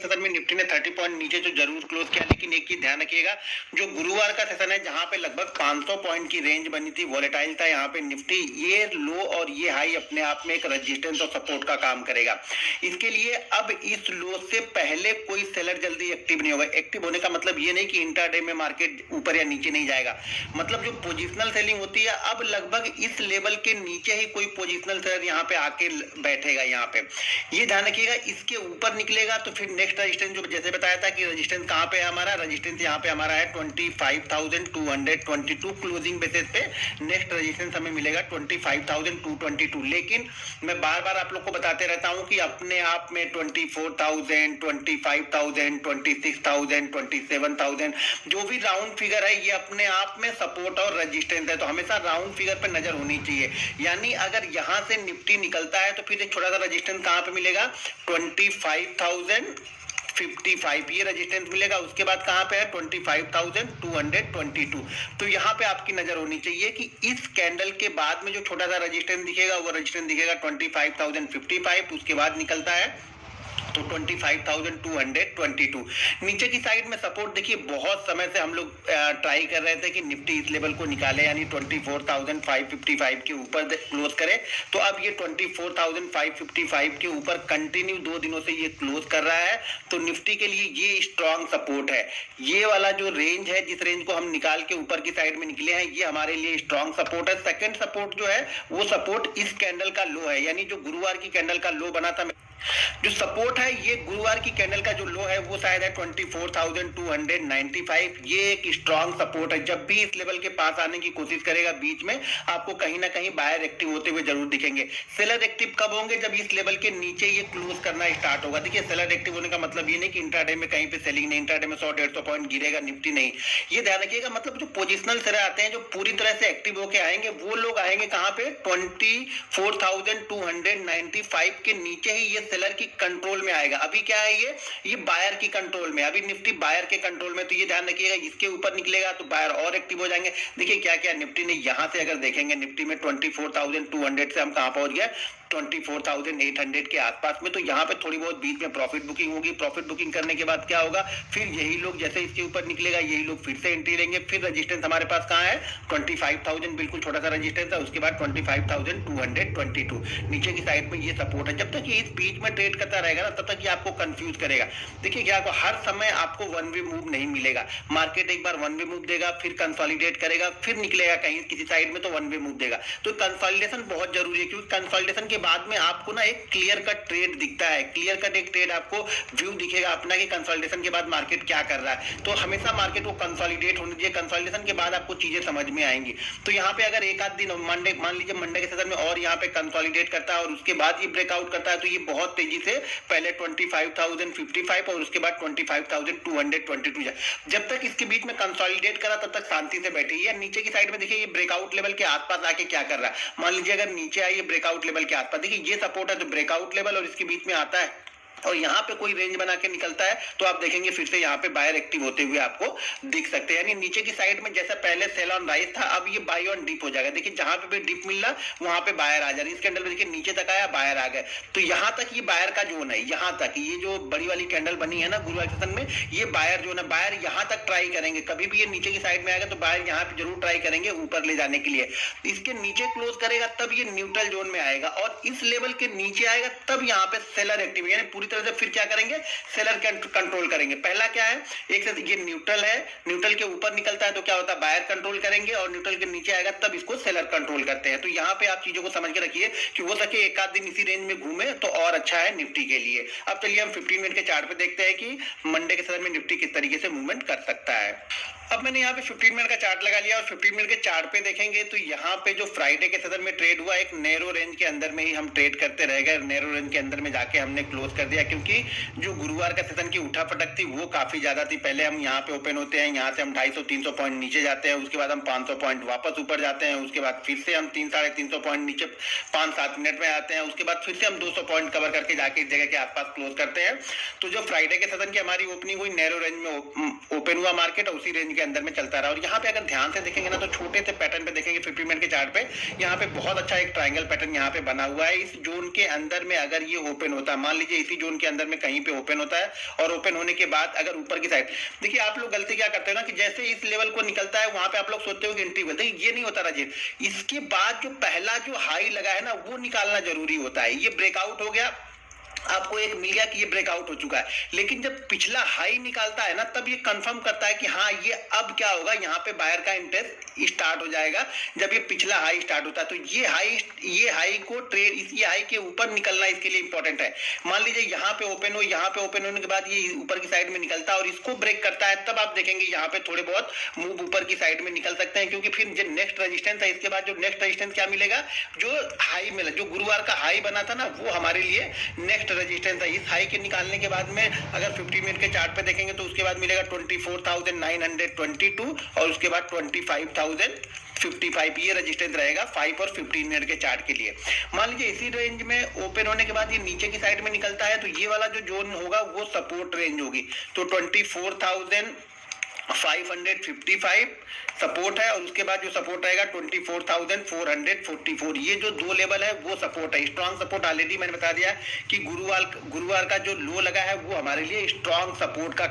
Session में Nifty ने 30 point नीचे जो जरूर क्लोज किया, लेकिन एक चीज ध्यान रखिएगा, जो गुरुवार का सेशन है जहां पे लगभग 500 पॉइंट की रेंज बनी थी, वॉलेटाइल था यहाँ पे निफ्टी, ये लो और ये हाई अपने आप में एक रेजिस्टेंस और सपोर्ट का काम करेगा। इसके लिए अब इस लो से पहले कोई सेलर जल्दी एक्टिव नहीं होगा। एक्टिव होने का मतलब ये नहीं कि इंट्राडे में मार्केट ऊपर या नीचे नहीं जाएगा, मतलब जो पोजिशनल सेलिंग होती है अब लगभग इस लेवल के नीचे ही कोई पोजिशनल सेलर यहाँ पे आके बैठेगा। यहाँ पे ये ध्यान रखिएगा, इसके ऊपर निकलेगा तो फिर नेक्स्ट रेजिस्टेंस जो जैसे बताया था कि रेजिस्टेंस कहाँ पे है हमारा, रेजिस्टेंस यहाँ पे हमारा है 25,222 क्लोजिंग बेसिस पे नेक्स्ट रेजिस्टेंस हमें मिलेगा 25,222। लेकिन मैं बार बार आप लोग को बताते रहता हूँ कि अपने आप में 24,000, 25,000, 26,000, 27,000 जो भी राउंड फिगर है ये अपने आप में सपोर्ट और रेजिस्टेंस है, तो हमेशा राउंड फिगर पे नजर होनी चाहिए। यानी अगर यहाँ से निफ्टी निकलता है तो फिर एक छोटा सा रेजिस्टेंस कहाँ पे मिलेगा, 25,055 ये रेजिस्टेंस मिलेगा। उसके बाद कहां पे है 25,222। तो यहां पे आपकी नजर होनी चाहिए कि इस कैंडल के बाद में जो छोटा सा रेजिस्टेंस दिखेगा वो रेजिस्टेंस दिखेगा 25,055, उसके बाद निकलता है तो 25,222। नीचे की साइड में सपोर्ट देखिए, बहुत समय से हम लोग ट्राई कर रहे थे कि निफ्टी इस लेवल को निकाले, यानी 24,555 के ऊपर क्लोज करे। तो अब ये 24,555 के ऊपर कंटिन्यू 2 दिनों से ये क्लोज कर रहा है, तो निफ्टी के लिए ये स्ट्रॉन्ग सपोर्ट है। ये वाला जो रेंज है, जिस रेंज को हम निकाल के ऊपर की साइड में निकले हैं, ये हमारे लिए स्ट्रॉन्ग सपोर्ट है। सेकेंड सपोर्ट जो है वो सपोर्ट इस कैंडल का लो है, यानी जो गुरुवार की कैंडल का लो बना था, जो सपोर्ट है ये गुरुवार की कैंडल का जो लो है वो शायद है 24,295। ये एक स्ट्रॉन्ग सपोर्ट है। जब भी इस लेवल के पास आने की कोशिश करेगा बीच में, आपको कहीं ना कहीं बायर एक्टिव होते हुए जरूर दिखेंगे। सेलर एक्टिव कब होंगे, जब इस लेवल के नीचे ये क्लोज करना स्टार्ट होगा। देखिए, सेलर एक्टिव होने का मतलब ये नहीं कि इंट्राडे में कहीं पे सेलिंग नहीं, इंट्राडे में 100-150 पॉइंट गिरेगा निफ्टी नहीं, ये ध्यान रखिएगा। मतलब जो पोजिशनल सेलर आते हैं, जो पूरी तरह से एक्टिव होके आएंगे, वो लोग आएंगे कहां पे, 24,295 के नीचे ही ये सेलर की कंट्रोल में आएगा। अभी क्या है, ये बायर की कंट्रोल में, अभी निफ्टी बायर के कंट्रोल में, तो ये ध्यान रखिएगा, इसके ऊपर निकलेगा तो बायर और एक्टिव हो जाएंगे। देखिए क्या क्या निफ्टी ने यहां से अगर देखेंगे, निफ्टी में 24,200 से हम कहां पहुंच गए, 24,800 के आसपास में। तो यहाँ पे थोड़ी बहुत बीच में प्रॉफिट बुकिंग होगी। प्रॉफिट बुकिंग करने के बाद क्या होगा, फिर यही लोग जैसे इसके ऊपर निकलेगा, यही लोग फिर से एंट्री लेंगे। फिर रेजिस्टेंस हमारे पास कहाँ है, 25,000, बिल्कुल छोटा सा रेजिस्टेंस है। उसके बाद 25,222 नीचे की साइड में ये सपोर्ट है। जब तक ये इस बीच में ट्रेड करता रहेगा ना, तब तक ये आपको कंफ्यूज करेगा। देखिए क्या, हर समय आपको वन वे मूव नहीं मिलेगा। मार्केट एक बार वन वे मूव देगा, फिर कंसोलिडेट करेगा, फिर निकलेगा कहीं किसी साइड में तो वन वे मूव देगा। तो कंसोलिडेशन बहुत जरूरी है, क्योंकि कंसोलिडेशन के बाद में आपको ना एक क्लियर कट ट्रेड दिखता है, क्लियर कट एक ट्रेड आपको व्यू दिखेगा अपना कि कंसोलिडेशन के बाद मार्केट क्या कर रहा है। तो हमेशा मार्केट को कंसोलिडेट होने दीजिए, कंसोलिडेशन के बाद आपको चीजें समझ में आएंगी। तो यहाँ पे अगर एक आध दिन मंडे, मान लीजिए मंडे के सेशन में और यहाँ पे कंसोलिडेट करता है और उसके बाद ये ब्रेकआउट करता है, तो ये बहुत तेजी से पहले 25,055 और उसके बाद 25,222 जाए। जब तक इसके बीच में कंसोलिडेट करा तब तक शांति से बैठिए। नीचे की साइड में देखिए ये ब्रेकआउट लेवल के आसपास आके क्या कर रहा है। मान लीजिए अगर नीचे आइए ब्रेकआउट लेवल के आसपास, देखिए ये सपोर्ट है, तो ब्रेकआउट लेवल और इसके बीच में आता है और यहाँ पे कोई रेंज बना के निकलता है, तो आप देखेंगे फिर से यहाँ पे बायर एक्टिव होते हुए आपको दिख सकते हैं। यानी नीचे की साइड में जैसा पहले सेल ऑन राइज था, अब ये बाय ऑन डिप हो जाएगा। देखिए जहां पे भी डिप मिल रहा वहां पे बायर आ जा रही है। इस कैंडल में देखिए नीचे तक आया, बायर आ गए, तो यहाँ तक ये बायर का जोन है। यहाँ तक ये जो बड़ी वाली कैंडल बनी है ना गुरुवार सेशन में, ये बायर जोन है। बायर यहाँ तक ट्राई करेंगे, कभी भी ये नीचे की साइड में आएगा तो बायर यहाँ पे जरूर ट्राई करेंगे ऊपर ले जाने के लिए। इसके नीचे क्लोज करेगा तब ये न्यूट्रल जोन में आएगा, और इस लेवल के नीचे आएगा तब यहाँ पे सेलर एक्टिव, यानी पूरी तरह से फिर क्या करेंगे, सेलर कंट्रोल करेंगे। पहला क्या है, एक से ये न्यूट्रल है, न्यूट्रल के ऊपर निकलता है तो क्या होता है, बायर कंट्रोल करेंगे, और न्यूट्रल के नीचे आएगा तब इसको सेलर कंट्रोल करते हैं। तो यहाँ पे आप चीजों को समझ के रखिए कि हो सके एक आध दिन इसी रेंज में घूमे तो और अच्छा है निफ्टी के लिए। अब चलिए हम 15 मिनट के चार्ट पे देखते हैं कि मंडे के सेशन में निफ्टी किस तरीके से मूवमेंट कर सकता है। अब मैंने यहाँ पे 15 मिनट का चार्ट लगा लिया और 15 मिनट के चार्ट पे देखेंगे तो यहाँ पे जो फ्राइडे के सेशन में ट्रेड हुआ, एक नैरो रेंज के अंदर में ही हम ट्रेड करते रह गए। नैरो रेंज के अंदर में जाके हमने क्लोज कर दिया, क्योंकि जो गुरुवार का सेशन की उठा पटक थी वो काफी ज्यादा थी। पहले हम यहाँ पे ओपन होते हैं, यहाँ से हम 250-300 पॉइंट नीचे जाते हैं, उसके बाद हम 500 पॉइंट वापस ऊपर जाते हैं, उसके बाद फिर से हम 300-350 पॉइंट नीचे 5-7 मिनट में आते हैं, उसके बाद फिर से हम 200 पॉइंट कवर करके जाके इस जगह के आसपास क्लोज करते हैं। तो जो फ्राइडे के सेशन की हमारी ओपनिंग हुई, नैरो रेंज में ओपन हुआ मार्केट, और उसी रेंज के अंदर में चलता रहा। और यहाँ पे अगर ध्यान से देखेंगे ना तो छोटे से पैटर्न पे देखेंगे 50 मिनट के चार्ट पे, यहाँ पे बहुत अच्छा एक ट्रायंगल पैटर्न यहाँ पे बना हुआ है। इस जोन के अंदर में अगर ये ओपन होता है, मान लीजिए इसी जोन के अंदर में कहीं पे ओपन होता है और ओपन होने के बाद अगर ऊपर की साइड, देखिए आप लोग गलती क्या करते हो ना कि जैसे इस लेवल को निकलता है वहां पे आप लोग सोचते हो कि एंट्री होता है, ये नहीं होता राजीव। इसके बाद जो पहला जो हाई लगा है ना वो निकालना जरूरी होता है। ये ब्रेकआउट हो गया, आपको एक मिल गया कि ये ब्रेकआउट हो चुका है, लेकिन जब पिछला हाई निकालता है ना तब ये कंफर्म करता है कि हाँ ये अब क्या होगा, यहाँ पे बायर का इंटरेस्ट स्टार्ट हो जाएगा। जब ये पिछला हाई स्टार्ट होता है तो ये हाई को ट्रेड, इसी हाई के ऊपर निकलना इसके लिए इंपॉर्टेंट है। मान लीजिए यहाँ पे ओपन हो, यहाँ पे ओपन होने के बाद ये ऊपर की साइड में निकलता है और इसको ब्रेक करता है, तब आप देखेंगे यहाँ पे थोड़े बहुत मूव ऊपर की साइड में निकल सकते हैं, क्योंकि फिर जो नेक्स्ट रेजिस्टेंस है इसके बाद जो नेक्स्ट रेजिस्टेंस क्या मिलेगा, जो हाई मिला, जो गुरुवार का हाई बना था ना वो हमारे लिए नेक्स्ट रेजिस्टेंस है। इस हाई के निकालने के बाद में अगर 50 मिनट के चार्ट पे देखेंगे तो उसके बाद मिलेगा 24,922 और उसके बाद 25,055, ये रेजिस्टेंस रहेगा 5 और 15 मिनट के चार्ट के लिए। मान लीजिए इसी रेंज में ओपन होने के बाद ये नीचे की साइड में निकलता है तो ये वाला जो जोन होगा वो सपोर्ट रेंज होगी, तो 24,555 सपोर्ट है और उसके बाद जो सपोर्ट रहेगा 24,444। ये जो दो लेवल है वो सपोर्ट है, स्ट्रॉन्ग सपोर्ट। ऑलरेडी मैंने बता दिया कि गुरुवार का जो लो लगा है वो हमारे लिए स्ट्रॉन्ग सपोर्ट का